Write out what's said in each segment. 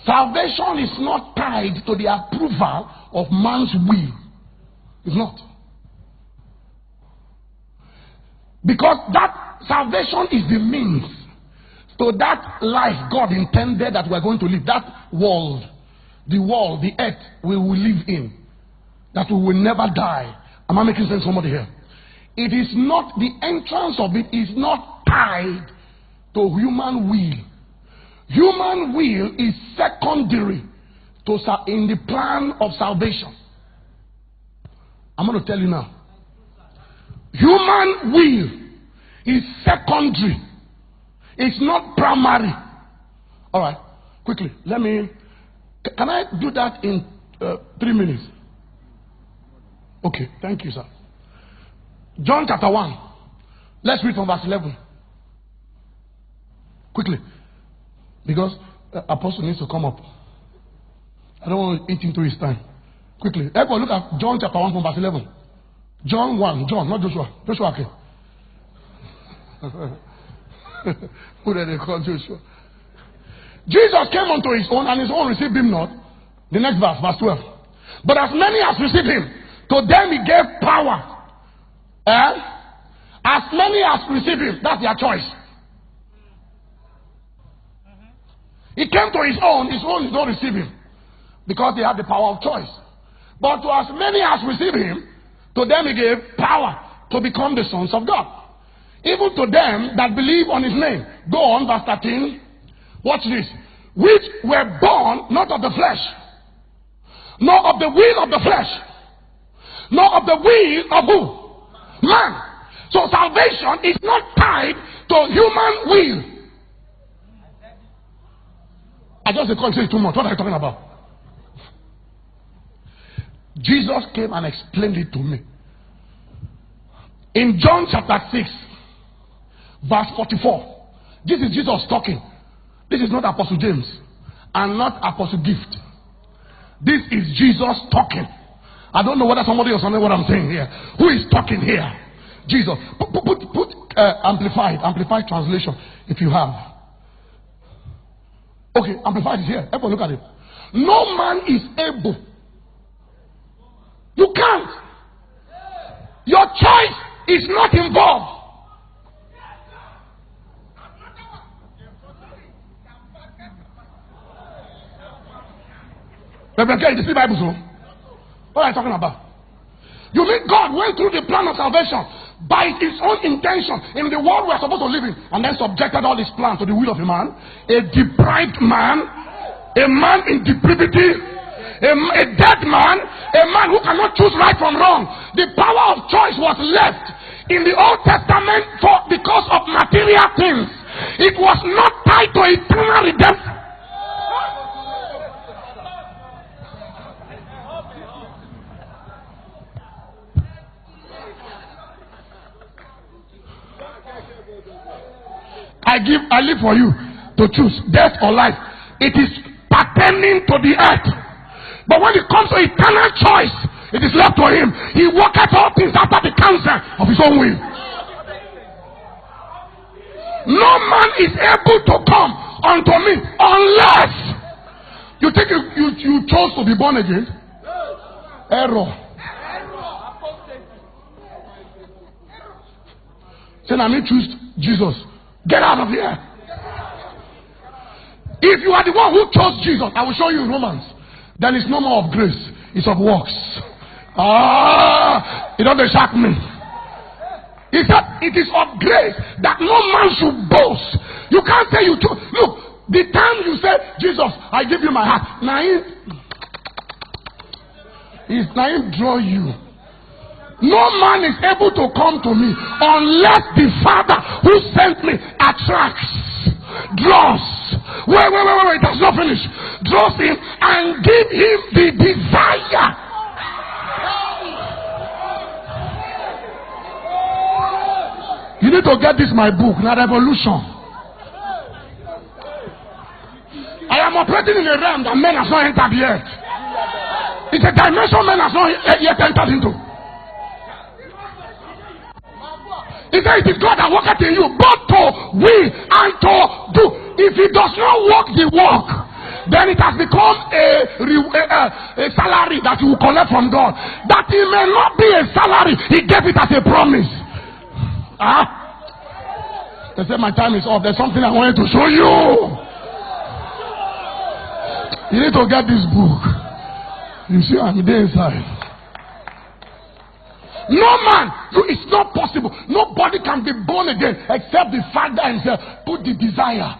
Salvation is not tied to the approval of man's will. It's not. Because that salvation is the means to that life God intended that we're going to live. That world, the earth we will live in. That we will never die. Am I making sense, somebody here? It is not, the entrance of it is not tied to human will. Human will is secondary in the plan of salvation. I'm going to tell you now. Human will is secondary. It's not primary. All right, quickly. Can I do that in 3 minutes? Okay, thank you, sir. John chapter 1. Let's read from verse 11. Quickly. Because Apostle needs to come up. I don't want to eat into his time. Quickly. Everyone look at John chapter 1 from verse 11. John 1. John, not Joshua. Joshua, okay. Who did they call Joshua? Jesus came unto his own, and his own received him not. The next verse, verse 12. But as many as received him, to them he gave power. As many as received him, that's their choice. He came to his own did not receive him. Because they had the power of choice. But to as many as received him, to them he gave power to become the sons of God. Even to them that believe on his name. Go on, verse 13. Watch this. Which were born not of the flesh, nor of the will of the flesh, nor of the will of who? Man. So salvation is not tied to human will. I just can't say too much. What are you talking about? Jesus came and explained it to me. In John chapter 6, verse 44. This is Jesus talking. This is not Apostle James and not Apostle Gift. This is Jesus talking. I don't know whether somebody else knows what I'm saying here. Who is talking here? Jesus. Put amplified translation if you have. Okay, amplified is here. Everyone look at it. No man is able. You can't. Your choice is not involved. Reverend K, you see Bible, so? What are you talking about? You mean God went through the plan of salvation by his own intention in the world we're supposed to live in, and then subjected all his plan to the will of a man, a deprived man, a man in depravity, a dead man, a man who cannot choose right from wrong. The power of choice was left in the Old Testament because of material things. It was not tied to eternal redemption. I live for you to choose death or life. It is pertaining to the earth. But when it comes to eternal choice, it is left to him. He worketh all things after the counsel of his own will. No man is able to come unto me unless you think you chose to be born again. Error. Say, I mean, choose Jesus. Get out of here. If you are the one who chose Jesus, I will show you in Romans. Then it's no more of grace, it's of works. It doesn't shock me. He said it is of grace that no man should boast. You can't say you chose. Look, the time you say, Jesus, I give you my heart. Now him draw you. No man is able to come to me unless the Father who sent me attracts, draws. Wait, it has not finished. Draws him and give him the desire. You need to get this my book, not Revolution. I am operating in a realm that men have not entered yet. It's a dimension men have not yet entered into. He said it is God that worketh in you, both to will and to do. If he does not work the work, then it has become a salary that you will collect from God. That it may not be a salary, he gave it as a promise. They said my time is up. There's something I wanted to show you. You need to get this book. You see, I'm there inside. No man, it's not possible. Nobody can be born again except the Father himself put the desire.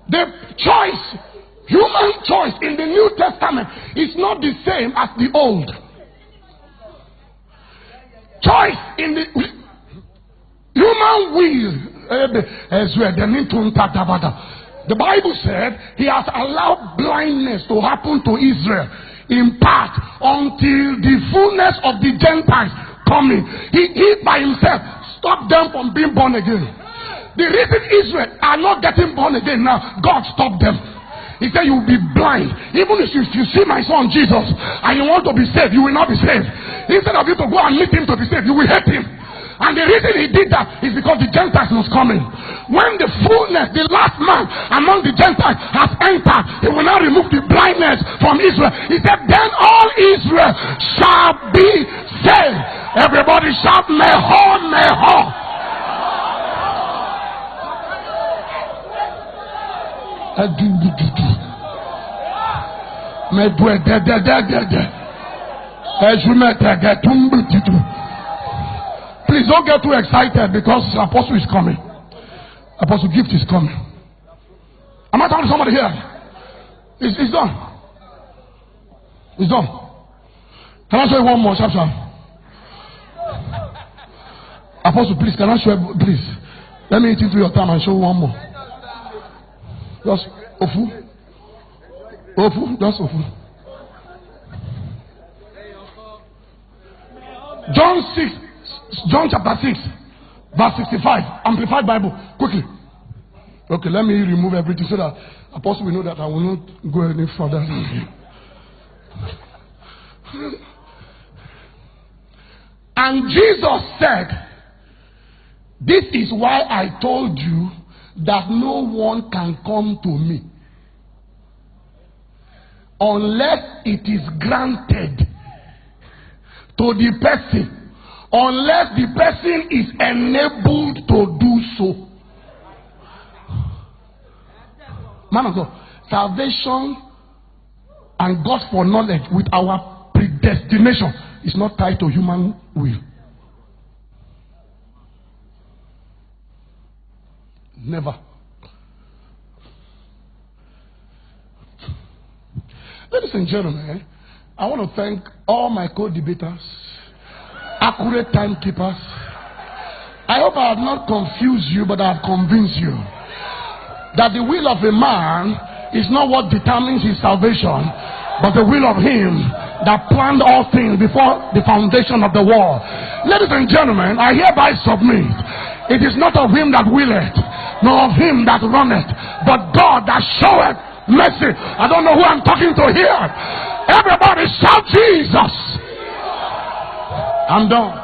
The choice, human choice in the New Testament is not the same as the Old. Choice in the human will. The Bible said he has allowed blindness to happen to Israel in part until the fullness of the Gentiles coming. He by himself stopped them from being born again. The reason Israel are not getting born again now, God stopped them. He said you will be blind. Even if you see my son Jesus and you want to be saved, you will not be saved. Instead of you to go and meet him to be saved, you will hate him. And the reason he did that is because the Gentiles was coming. When the fullness, the last man among the Gentiles has entered, he will now remove the blindness from Israel. He said, then all Israel shall be saved. Everybody shout, Meho, Meho. Please don't get too excited because Apostle is coming. Apostle Gift is coming. Am I talking to somebody here? It's done. It's done. Can I show you one more? Sharp. Apostle, please, can I show you, please? Let me eat into your time and show you one more. Just Ofu. Just Ofu. John chapter 6, verse 65. Amplified Bible. Quickly. Okay, let me remove everything so that Apostle will know that I will not go any further. And Jesus said, this is why I told you that no one can come to me unless it is granted to the person, unless the person is enabled to do so. Man of God, salvation and God for knowledge with our predestination is not tied to human will. Never. Ladies and gentlemen, I want to thank all my co-debaters, accurate timekeepers. I hope I have not confused you, but I have convinced you that the will of a man is not what determines his salvation, but the will of him that planned all things before the foundation of the world. Ladies and gentlemen, I hereby submit. It is not of him that willeth, nor of him that runneth, but God that showeth mercy. I don't know who I'm talking to here. Everybody shout Jesus. I'm done.